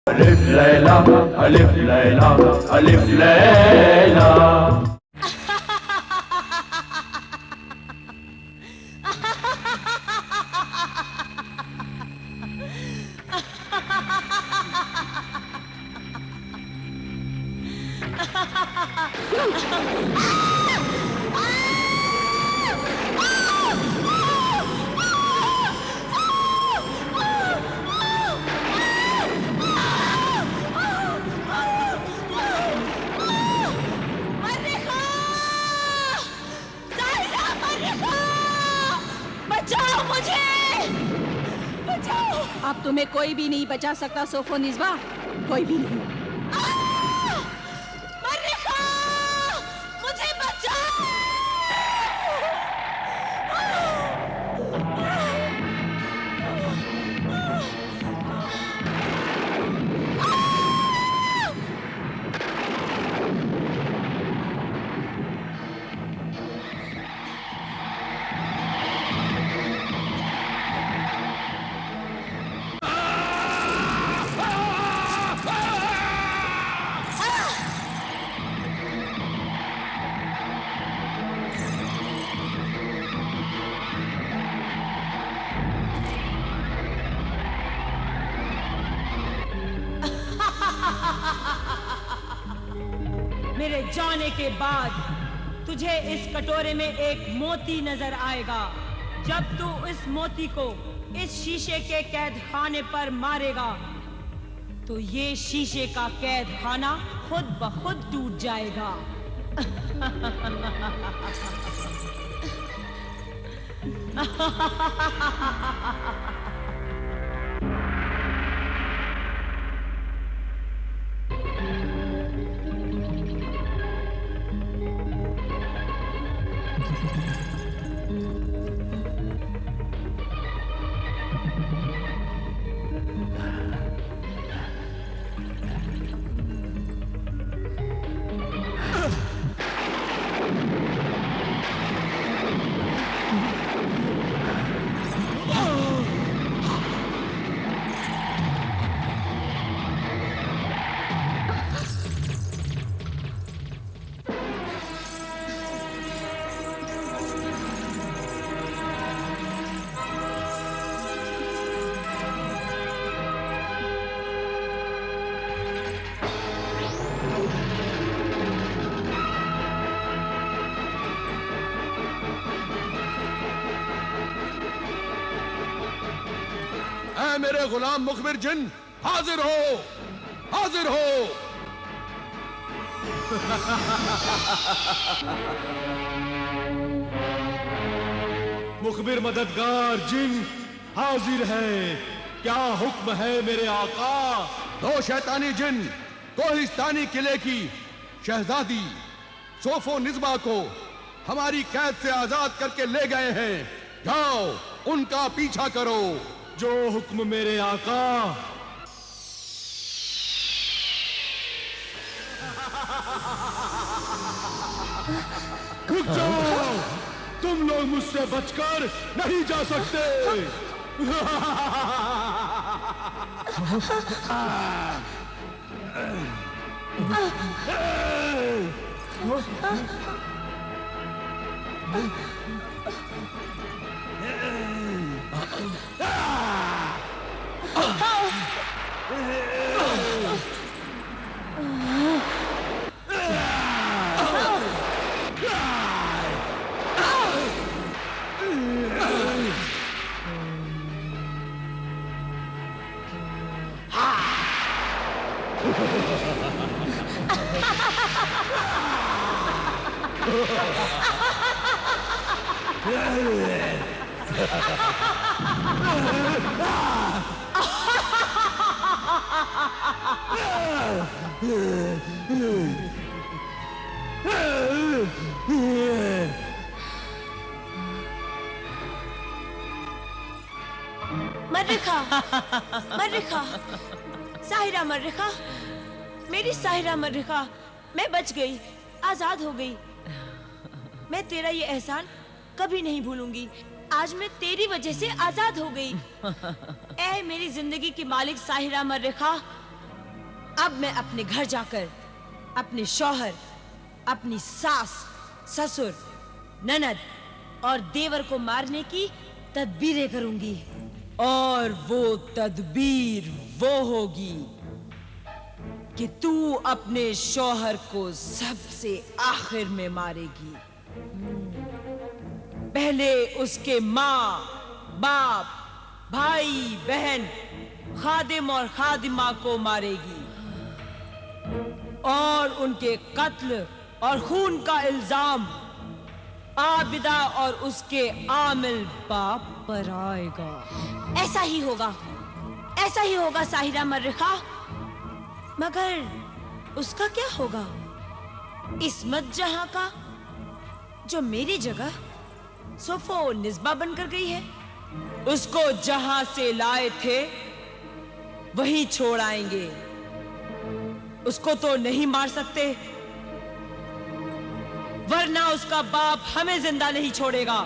अलिफ लैला, अलिफ लैला, अलिफ लैला। अब तुम्हें कोई भी नहीं बचा सकता सोफोनिज़्वा, कोई भी नहीं। मर्रिखा, मुझे बचाओ! मेरे जाने के बाद तुझे इस कटोरे में एक मोती नजर आएगा। जब तू इस मोती को इस शीशे के कैद खाने पर मारेगा तो ये शीशे का कैद खाना खुद ब खुद टूट जाएगा। मेरे गुलाम मुखबिर जिन, हाजिर हो, हाजिर हो। मुखबिर मददगार जिन हाजिर है। क्या हुक्म है मेरे आका? दो शैतानी जिन कोहिस्तानी किले की शहजादी सोफोनिज़्वा को हमारी कैद से आजाद करके ले गए हैं। जाओ, उनका पीछा करो। जो हुक्म मेरे आका। रुक जाओ, तुम लोग मुझसे बचकर नहीं जा सकते। मर्रिखा, मर्रिखा, साहिरा मर्रिखा, मेरी साहिरा मर्रिखा, मैं बच गई, आजाद हो गई। मैं तेरा ये एहसान कभी नहीं भूलूंगी। आज मैं तेरी वजह से आजाद हो गई। ऐ मेरी जिंदगी की मालिक साहिरा मर्रिखा, अब मैं अपने घर जाकर अपने शौहर, अपनी सास, ससुर, ननद और देवर को मारने की तदबीरें करूंगी। और वो तदबीर वो होगी कि तू अपने शौहर को सबसे आखिर में मारेगी। पहले उसके माँ, बाप, भाई, बहन, खादिम और खादिमा को मारेगी और उनके कत्ल और खून का इल्जाम आबिदा और उसके आमिल बाप पर आएगा। ऐसा ही होगा, ऐसा ही होगा साहिरा मर्रिखा। मगर उसका क्या होगा इस्मत जहां का, जो मेरी जगह सोफो निस्बा बनकर गई है? उसको जहां से लाए थे वहीं छोड़ आएंगे। उसको तो नहीं मार सकते, वरना उसका बाप हमें जिंदा नहीं छोड़ेगा।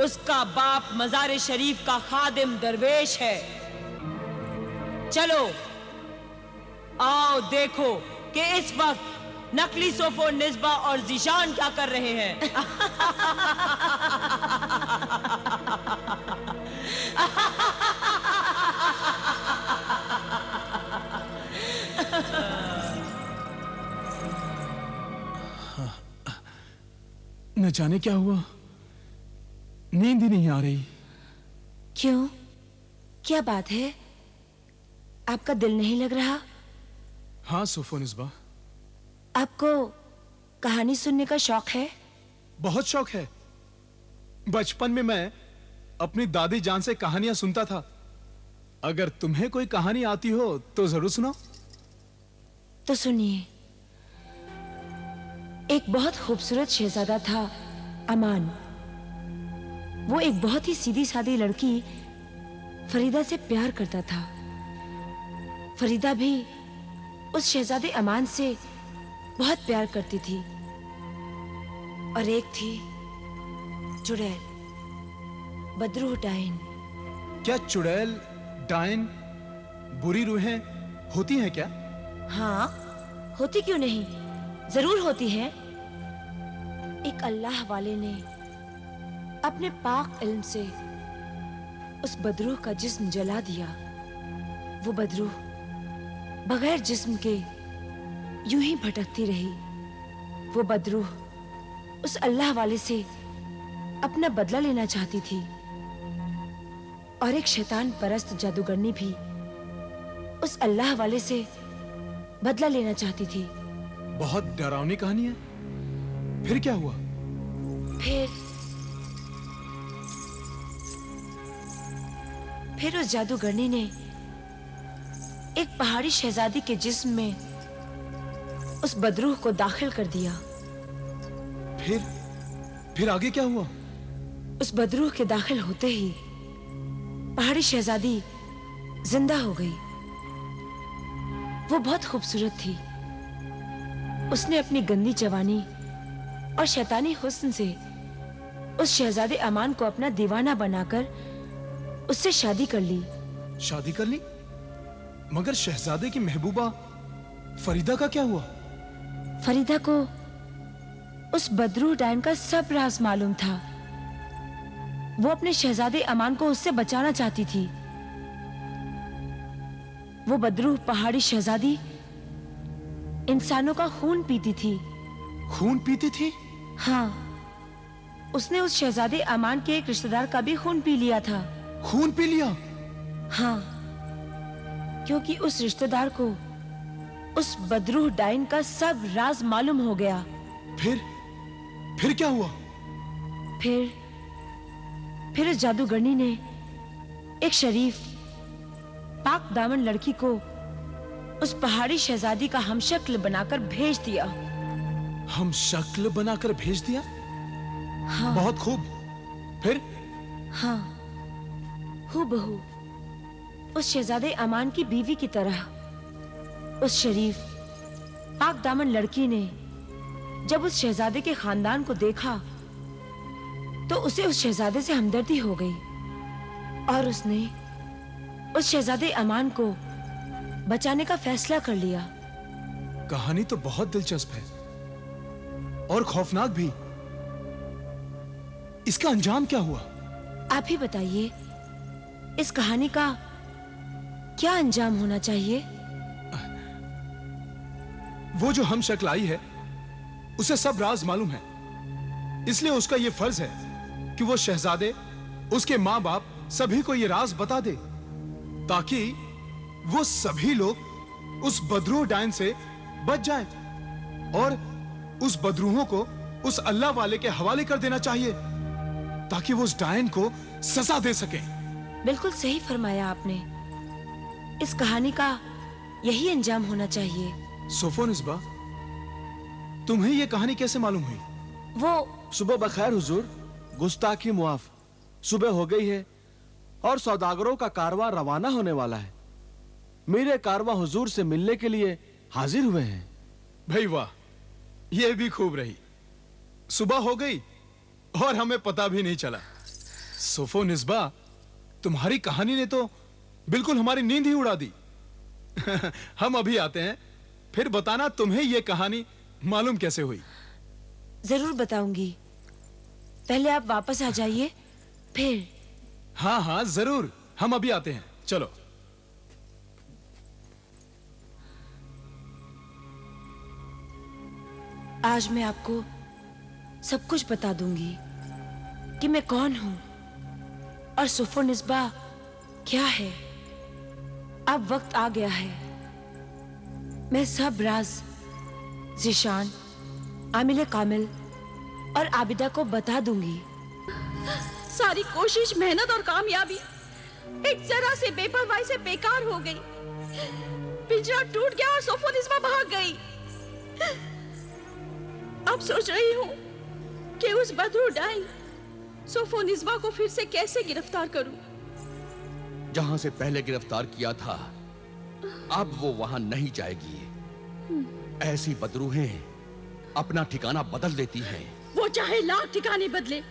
उसका बाप मज़ार शरीफ का खादिम दरवेश है। चलो आओ देखो कि इस वक्त नकली सोफो निस्बा और जीशान क्या कर रहे हैं। न जाने क्या हुआ, नींद ही नहीं आ रही। क्यों, क्या बात है? आपका दिल नहीं लग रहा? हाँ सोफो निस्बा। आपको कहानी सुनने का शौक है? बहुत शौक है। बचपन में मैं अपनी दादी जान से कहानियां सुनता था। अगर तुम्हें कोई कहानी आती हो तो जरूर सुनाओ। तो सुनिए। एक बहुत खूबसूरत शहजादा था अमान। वो एक बहुत ही सीधी सादी लड़की फरीदा से प्यार करता था। फरीदा भी उस शहजादे अमान से बहुत प्यार करती थी। और एक थी चुड़ैल, बदरू डाइन। क्या चुड़ैल, डाइन, बुरी रूहें होती हैं क्या? हाँ, होती क्यों नहीं, जरूर होती है। एक अल्लाह वाले ने अपने पाक इल्म से उस बदरूह का जिस्म जला दिया। वो बदरूह बगैर जिस्म के यूं ही भटकती रही। वो बदरूह उस अल्लाह वाले से अपना बदला लेना चाहती थी। और एक शैतान परस्त जादूगरनी भी उस अल्लाह वाले से बदला लेना चाहती थी। बहुत डरावनी कहानी है। फिर क्या हुआ? फिर उस जादूगरनी ने एक पहाड़ी शहजादी के जिस्म में उस बदरूह को दाखिल कर दिया। फिर आगे क्या हुआ? उस बदरूह के दाखिल होते ही पहाड़ी शहजादी जिंदा हो गई। वो बहुत खूबसूरत थी। उसने अपनी गंदी जवानी और शैतानी हुस्न से उस शहजादे अमान को अपना दीवाना बनाकर उससे शादी कर ली। शादी कर ली? मगर शहजादे की महबूबा फरीदा का क्या हुआ? फरीदा को उस बदरू डाइन का सब राज मालूम था। वो अपने शहजादे अमान को उससे बचाना चाहती थी। वो बदरू पहाड़ी शहजादी इंसानों का खून पीती थी। खून पीती थी? हाँ, उसने उस शहजादे अमान के एक रिश्तेदार का भी खून पी लिया था। खून पी लिया? हाँ, क्योंकि उस रिश्तेदार को उस बदरूह डाइन का सब राज मालूम हो गया। फिर क्या हुआ? फिर उस जादूगरनी ने एक शरीफ पाक दामन लड़की को उस पहाड़ी शहजादी का हमशक्ल बनाकर भेज दिया। हमशक्ल बनाकर भेज दिया? हाँ। बहुत खूब। फिर? हाँ, हूबहू उस शहजादे अमान की बीवी की तरह उस शरीफ पाक दामन लड़की ने जब उस शहजादे के खानदान को देखा तो उसे उस शहजादे से हमदर्दी हो गई और उसने उस शहजादे अमान को बचाने का फैसला कर लिया। कहानी तो बहुत दिलचस्प है और खौफनाक भी। इसका अंजाम क्या हुआ? आप ही बताइए, इस कहानी का क्या अंजाम होना चाहिए? वो जो हम शक्ल आई है उसे सब राज मालूम है, इसलिए उसका यह फर्ज है कि वो शहजादे, उसके मां बाप सभी को यह राज बता दे, ताकि वो सभी लोग उस बदरूह डायन से बच जाएं और उस बदरूहों को उस अल्लाह वाले के हवाले कर देना चाहिए ताकि वो उस डायन को सजा दे सके। बिल्कुल सही फरमाया आपने। इस कहानी का यही अंजाम होना चाहिए। सोफोनिस्बा, तुम्हें यह कहानी कैसे मालूम हुई? वो सुबह बखैर हुजूर, गुस्ताखी मुआफ। सुबह हो गई है और सौदागरों का कारवां रवाना होने वाला है। मेरे कारवां हुजूर से मिलने के लिए हाजिर हुए हैं। भाई वाह, यह भी खूब रही। सुबह हो गई और हमें पता भी नहीं चला। सोफोनिस्बा, तुम्हारी कहानी ने तो बिल्कुल हमारी नींद ही उड़ा दी। हम अभी आते हैं, फिर बताना तुम्हें यह कहानी मालूम कैसे हुई। जरूर बताऊंगी, पहले आप वापस आ जाइए फिर। हाँ हाँ जरूर, हम अभी आते हैं, चलो। आज मैं आपको सब कुछ बता दूंगी कि मैं कौन हूं और सोफोनिस्बा क्या है। अब वक्त आ गया है, मैं सब राज ज़ीशान, आमिल कामिल और आबिदा को बता दूंगी। सारी कोशिश, मेहनत और कामयाबी एक जरा से बेपरवाही से बेकार हो गई। पिंजरा टूट गया और सोफोनिस्बा भाग गई। अब सोच रही हूँ कि उस बदरू डायन सोफोनिस्बा को फिर से कैसे गिरफ्तार करूं। जहां से पहले गिरफ्तार किया था, अब वो वहां नहीं जाएगी। ऐसी बदरूहें अपना ठिकाना बदल देती हैं। वो चाहे लाख ठिकाने बदले,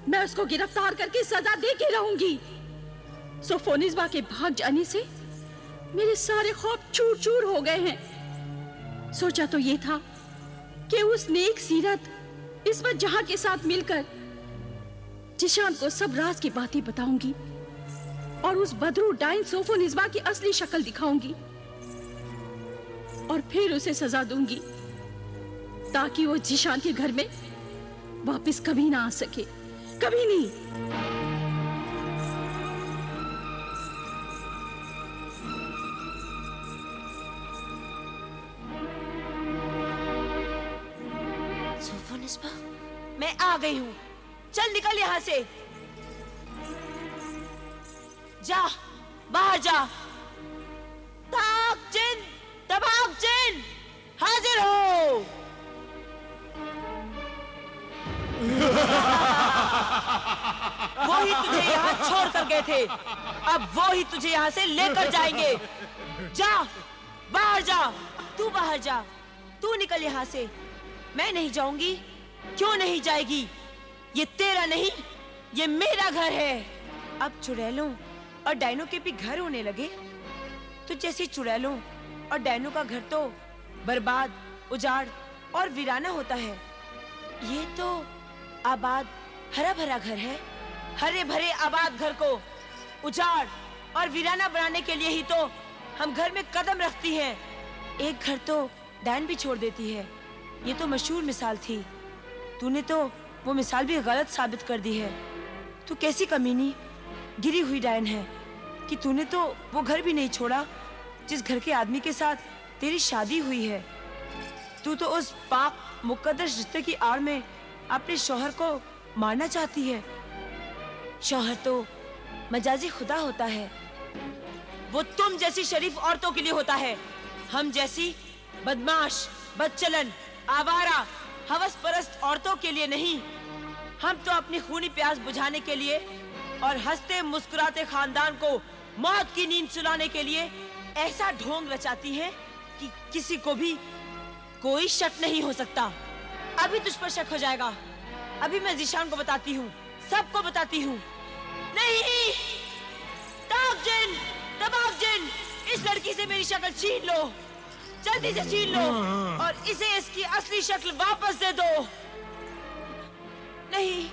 मैं उसको गिरफ्तार करके सजा दे के रहूंगी। सोफोनिस्बा के भाग जाने से मेरे सारे ख्वाब चूर चूर हो गए हैं। सोचा तो ये था कि उस नेक सीरत इस्मत जहां के साथ मिलकर जिशान को सब राज की बातें बताऊंगी और उस बदरू डायन सोफोनिस्बा की असली शक्ल दिखाऊंगी और फिर उसे सजा दूंगी ताकि वो जिशान के घर में वापस कभी ना आ सके, कभी नहीं। सोफोनिस्बा, मैं आ गई हूँ, चल निकल यहाँ से। जा, बाहर जा। ताक जिन, तबाक जिन, हाजिर हो। वो ही तुझे यहाँ छोड़ कर गए थे, अब वो ही तुझे यहाँ से लेकर जाएंगे। जा, बाहर जा। तू बाहर जा, तू निकल यहाँ से। मैं नहीं जाऊंगी। क्यों नहीं जाएगी? ये तेरा नहीं, ये मेरा घर है। अब चुड़ैलों और डायनों के भी घर होने लगे। तो जैसे चुड़ैलों और डायनों का घर तो बर्बाद, उजाड़ और वीराना होता है, ये तो आबाद, हरा भरा घर है। हरे भरे आबाद घर को उजाड़ और वीराना बनाने के लिए ही तो हम घर में कदम रखती हैं। एक घर तो डायन भी छोड़ देती है। ये तो मशहूर मिसाल थी। तूने तो वो मिसाल भी गलत साबित कर दी है। तू कैसी कमीनी, गिरी हुई डायन है कि तूने तो वो घर भी नहीं छोड़ा जिस घर के आदमी के साथ तेरी शादी हुई है। तू तो उस पाक मुकद्दस रिश्ते की आड़ में अपने शौहर को मारना चाहती है। शौहर तो मजाजी खुदा होता है, वो तुम जैसी शरीफ औरतों के लिए होता है। हम जैसी बदमाश, बदचलन, आवारा, हवस परस्त औरतों के लिए नहीं। हम तो अपनी खूनी प्यास बुझाने के लिए और हंसते मुस्कुराते खानदान को मौत की नींद सुलाने के लिए ऐसा ढोंग रचाती हैं कि किसी को भी कोई शक नहीं हो सकता। अभी तुझ पर शक हो जाएगा। अभी मैं ज़ीशान को बताती हूँ, सबको बताती हूँ। नहीं, ताक जिन, तबाक जिन, इस लड़की से मेरी शक्ल छीन लो, जल्दी से छीन लो और इसे इसकी असली शक्ल वापस दे दो। नहीं,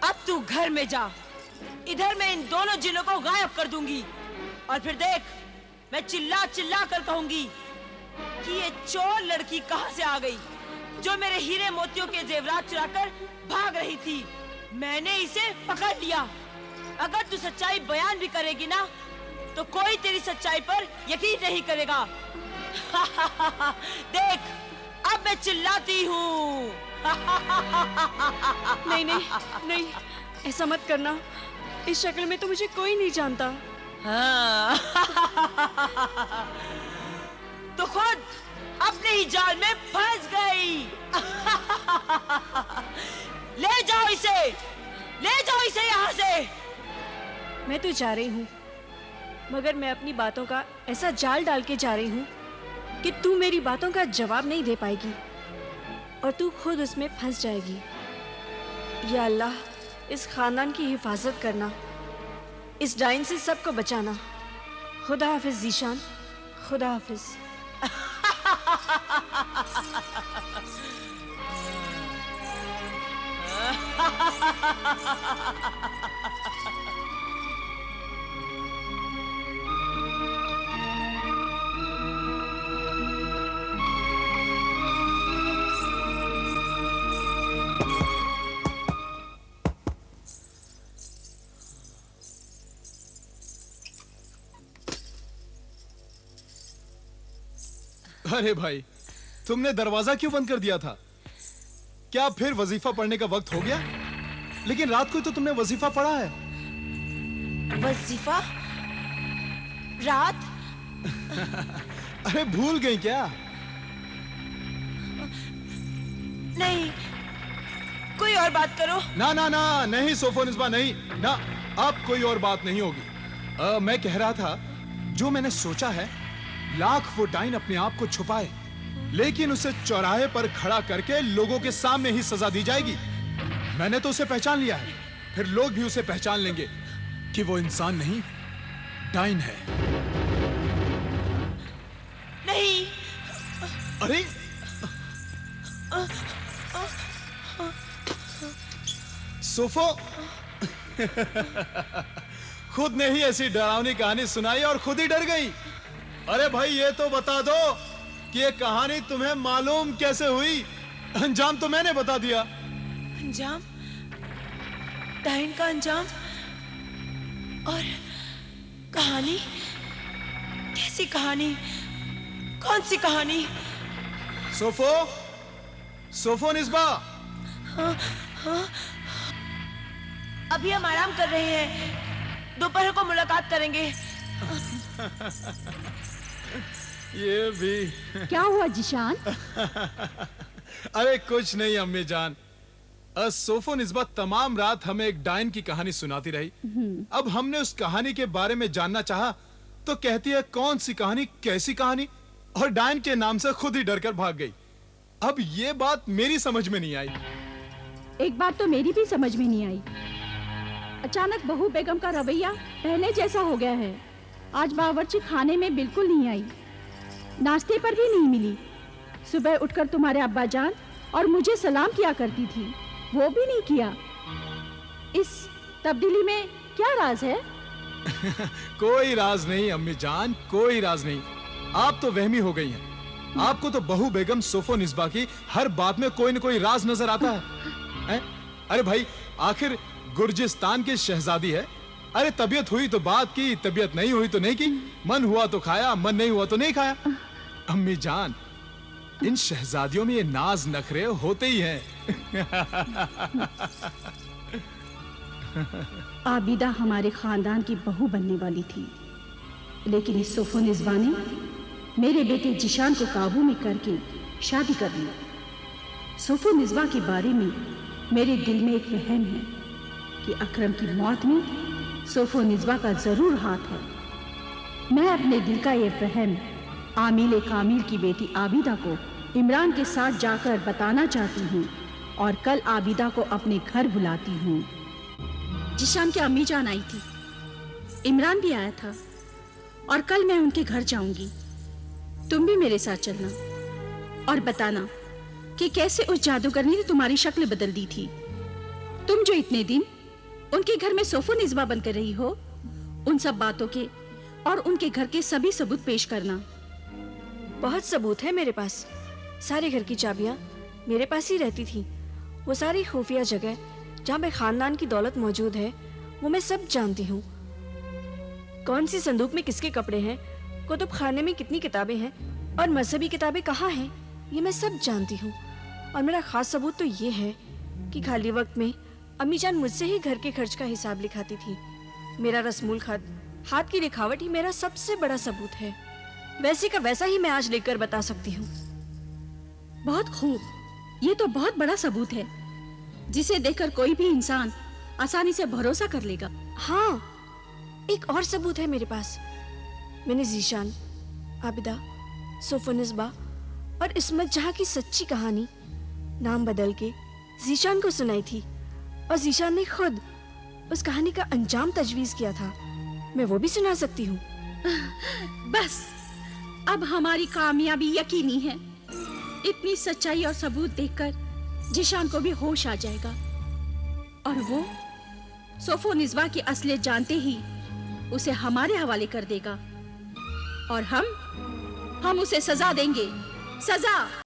अब तू घर में जा, इधर मैं इन दोनों जिनों को गायब कर दूंगी और फिर देख, मैं चिल्ला चिल्ला कर कहूंगी कि ये चोर लड़की कहां से आ गई जो मेरे हीरे मोतियों के जेवरात चुराकर भाग रही थी। मैंने इसे पकड़ लिया। अगर तू सच्चाई बयान भी करेगी ना, तो कोई तेरी सच्चाई पर यकीन नहीं करेगा। देख, अब मैं चिल्लाती हूँ। नहीं नहीं नहीं, ऐसा मत करना। इस शक्ल में तो मुझे कोई नहीं जानता। हाँ। तो खुद अपने ही जाल में फंस गई। ले जाओ इसे, ले जाओ इसे यहाँ से। मैं तो जा रही हूँ, मगर मैं अपनी बातों का ऐसा जाल डाल के जा रही हूँ कि तू मेरी बातों का जवाब नहीं दे पाएगी और तू खुद उसमें फंस जाएगी। या अल्लाह, इस खानदान की हिफाजत करना, इस डाइन से सबको बचाना। खुदा हाफिज जीशान, खुदा हाफिज। अरे भाई, तुमने दरवाजा क्यों बंद कर दिया था? क्या फिर वजीफा पढ़ने का वक्त हो गया? लेकिन रात को तो तुमने वजीफा पढ़ा है। वजीफा? रात? अरे भूल गई क्या? नहीं, कोई और बात करो। ना ना ना, नहीं सोफोनिस्बा, नहीं ना, अब कोई और बात नहीं होगी। मैं कह रहा था, जो मैंने सोचा है, लाख वो डाइन अपने आप को छुपाए, लेकिन उसे चौराहे पर खड़ा करके लोगों के सामने ही सजा दी जाएगी। मैंने तो उसे पहचान लिया है, फिर लोग भी उसे पहचान लेंगे कि वो इंसान नहीं, डाइन है। नहीं। अरे सोफो, खुद ने ही ऐसी डरावनी कहानी सुनाई और खुद ही डर गई। अरे भाई, ये तो बता दो कि ये कहानी तुम्हें मालूम कैसे हुई? अंजाम तो मैंने बता दिया। अंजाम? डाइन का अंजाम? और कहानी? कैसी कहानी? कौन सी कहानी? सोफो, सोफोनिस्बा। हाँ, हाँ। अभी हम आराम कर रहे हैं, दोपहर को मुलाकात करेंगे। ये भी क्या हुआ जीशान? अरे कुछ नहीं अम्मी जान, सोफोनिस्बा तमाम रात हमें एक डाइन की कहानी सुनाती रही। अब हमने उस कहानी के बारे में जानना चाहा तो कहती है कौन सी कहानी, कैसी कहानी, और डाइन के नाम से खुद ही डरकर भाग गई। अब ये बात मेरी समझ में नहीं आई। एक बात तो मेरी भी समझ में नहीं आई। अचानक बहू बेगम का रवैया पहले जैसा हो गया है। आज बावर्ची खाने में बिल्कुल नहीं आई, नाश्ते पर भी नहीं मिली। सुबह उठकर तुम्हारे अब्बा जान और मुझे सलाम किया करती थी, वो भी नहीं किया। इस तब्दीली में क्या राज है? कोई राज नहीं अम्मी जान, कोई राज नहीं। आप तो वहमी हो गई हैं। आपको तो बहू बेगम सोफोनिस्बा की हर बात में कोई न कोई राज नजर आता है? अरे भाई, आखिर गुर्जिस्तान की शहजादी है। अरे तबीयत हुई तो बात की, तबीयत नहीं हुई तो नहीं की, मन हुआ तो खाया, मन नहीं हुआ तो नहीं खाया। अम्मी जान, इन शहजादियों में ये नाज नखरे होते ही हैं। आबिदा हमारे खानदान की बहू बनने वाली थी, लेकिन इस सोफोनिस्बा ने मेरे बेटे जिशान को काबू में करके शादी कर ली। सोफोनिस्बा के बारे में मेरे दिल में एक वहम है कि अकरम की मौत में सोफोनिस्बा का जरूर हाथ है। मैं अपने दिल का ये वहम आमिल कामिल की बेटी आबिदा को इमरान के साथ जाकर बताना चाहती हूँ और कल आबिदा को अपने घर बुलाती हूँ। जिशान की अम्मी जान आई थी, इमरान भी आया था और कल मैं उनके घर जाऊंगी। तुम भी मेरे साथ चलना और बताना कि कैसे उस जादूगरनी ने तुम्हारी शक्ल बदल दी थी। तुम जो इतने दिन उनके घर में सोफो निस्बा बनकर रही हो, उन सब बातों के और उनके घर के सभी सबूत पेश करना। बहुत सबूत है मेरे पास। सारे घर की चाबियां मेरे पास ही रहती थी। वो सारी खुफिया जगह जहाँ पे खानदान की दौलत मौजूद है वो मैं सब जानती हूँ। कौन सी संदूक में किसके कपड़े हैं, कुतुब खाने में कितनी किताबें हैं और मजहबी किताबें कहाँ हैं, ये मैं सब जानती हूँ। और मेरा खास सबूत तो ये है कि खाली वक्त में अम्मी जान मुझसे ही घर के खर्च का हिसाब लिखाती थी। मेरा रस्मुल खत, हाथ की लिखावट ही मेरा सबसे बड़ा सबूत है। वैसे का वैसा ही मैं आज लेकर बता सकती हूँ। बहुत खूब, ये तो बहुत बड़ा सबूत है जिसे देखकर कोई भी इंसान आसानी से भरोसा कर लेगा। हाँ, एक और सबूत है मेरे पास। मैंने जीशान, आबिदा, सोफो निस्बा और इस्मत जहाँ की सच्ची कहानी नाम बदल के जीशान को सुनाई थी और जीशान ने खुद उस कहानी का अंजाम तजवीज किया था। मैं वो भी सुना सकती हूँ। बस अब हमारी कामयाबी यकीनी है। इतनी सच्चाई और सबूत देखकर जिशान को भी होश आ जाएगा और वो सोफो निस्बा की असलियत जानते ही उसे हमारे हवाले कर देगा और हम उसे सजा देंगे। सजा।